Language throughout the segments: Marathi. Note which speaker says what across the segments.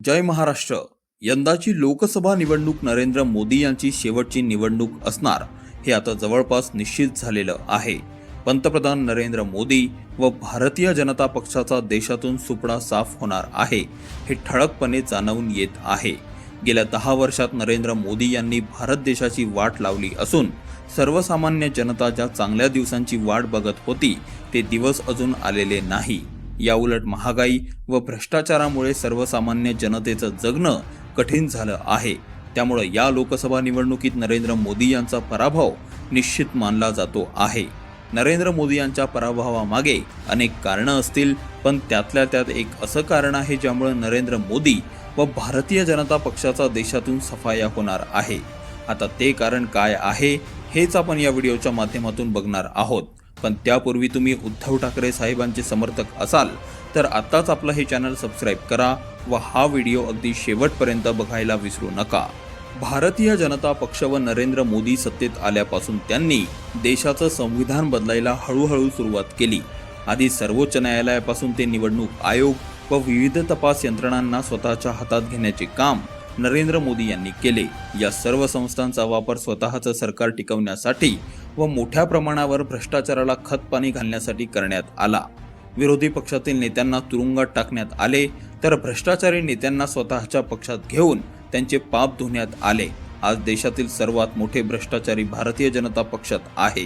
Speaker 1: जय महाराष्ट्र. यंदाची लोकसभा निवडणूक नरेंद्र मोदी यांची शेवटची निवडणूक असणार हे आता जवळपास निश्चित झालेलं आहे. पंतप्रधान नरेंद्र मोदी व भारतीय जनता पक्षाचा देशातून सुपडा साफ होणार आहे हे ठळकपणे जाणवून येत आहे. गेल्या 10 वर्षात नरेंद्र मोदी यांनी भारत देशाची वाट लावली असून सर्वसामान्य जनता ज्या चांगल्या दिवसांची वाट बघत होती ते दिवस अजून आलेले नाही. याउलट महागाई व भ्रष्टाचारामुळे सर्वसामान्य जनतेचं जगणं कठीण झालं आहे. त्यामुळे या लोकसभा निवडणुकीत नरेंद्र मोदी यांचा पराभव निश्चित मानला जातो आहे. नरेंद्र मोदी यांच्या पराभवामागे अनेक कारणं असतील, पण त्यातल्या त्यात एक असं कारण आहे ज्यामुळे नरेंद्र मोदी व भारतीय जनता पक्षाचा देशातून सफाया होणार आहे. आता ते कारण काय आहे हेच आपण या व्हिडिओच्या माध्यमातून बघणार आहोत. पण त्यापूर्वी तुम्ही उद्धव ठाकरे साहेबांचे समर्थक असाल तर आत्ताच आपलं हे चॅनल सबस्क्राईब करा व हा व्हिडिओ अगदी शेवटपर्यंत बघायला विसरू नका. भारतीय जनता पक्ष व नरेंद्र मोदी सत्तेत आल्यापासून त्यांनी देशाचं संविधान बदलायला हळूहळू सुरुवात केली. आधी सर्वोच्च न्यायालयापासून ते निवडणूक आयोग व विविध तपास यंत्रणांना स्वतःच्या हातात घेण्याचे काम नरेंद्र मोदी यांनी केले. या सर्व संस्थांचा वापर स्वतःचं सरकार टिकवण्यासाठी व मोठ्या प्रमाणावर भ्रष्टाचाराला खतपाणी घालण्यासाठी करण्यात आला. विरोधी पक्षातील नेत्यांना तुरुंगात टाकण्यात आले तर भ्रष्टाचारी नेत्यांना स्वतःच्या पक्षात घेऊन त्यांचे पाप धुण्यात आले. आज देशातील सर्वात मोठे भ्रष्टाचारी भारतीय जनता पक्षात आहे.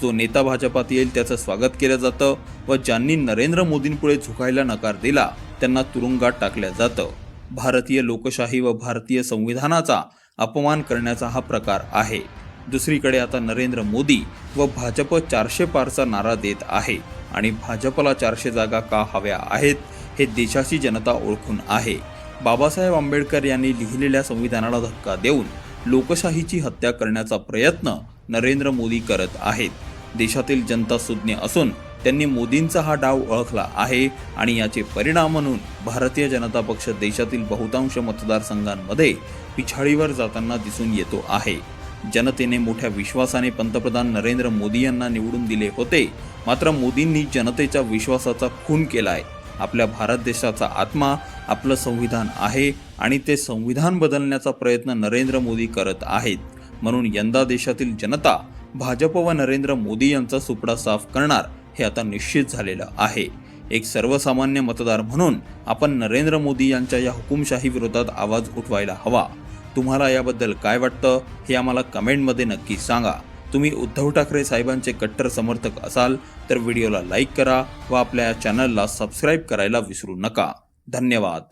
Speaker 1: जो नेता भाजपात येईल त्याचं स्वागत केलं जातं व ज्यांनी नरेंद्र मोदींपुढे झुकायला नकार दिला त्यांना तुरुंगात टाकलं जातं. भारतीय लोकशाही व भारतीय संविधानाचा अपमान करण्याचा हा प्रकार आहे. दुसरीकडे आता नरेंद्र मोदी व भाजप 400 पारचा नारा देत आहे आणि भाजपला 400 जागा का हव्या आहेत हे देशाची जनता ओळखून आहे. बाबासाहेब आंबेडकर यांनी लिहिलेल्या संविधानाला धक्का देऊन लोकशाहीची हत्या करण्याचा प्रयत्न नरेंद्र मोदी करत आहेत. देशातील जनता सुज्ञ असून त्यांनी मोदींचा हा डाव ओळखला आहे आणि याचे परिणाम म्हणून भारतीय जनता पक्ष देशातील बहुतांश मतदारसंघांमध्ये पिछाडीवर जाताना दिसून येतो आहे. जनतेने मोठ्या विश्वासाने पंतप्रधान नरेंद्र मोदी यांना निवडून दिले होते, मात्र मोदींनी जनतेच्या विश्वासाचा खून केलाय. आपल्या भारत देशाचा आत्मा आपलं संविधान आहे आणि ते संविधान बदलण्याचा प्रयत्न नरेंद्र मोदी करत आहेत. म्हणून यंदा देशातील जनता भाजप व नरेंद्र मोदी यांचा सुपडा साफ करणार हे आता निश्चित झालेलं आहे. एक सर्वसामान्य मतदार म्हणून आपण नरेंद्र मोदी यांच्या या हुकुमशाही विरोधात आवाज उठवायला हवा. तुम्हाला याबद्दल काय वाटतं हे आम्हाला कमेंटमध्ये नक्की सांगा. तुम्ही उद्धव ठाकरे साहेबांचे कट्टर समर्थक असाल तर व्हिडिओला लाईक करा व आपल्या चॅनलला सबस्क्राईब करायला विसरू नका. धन्यवाद.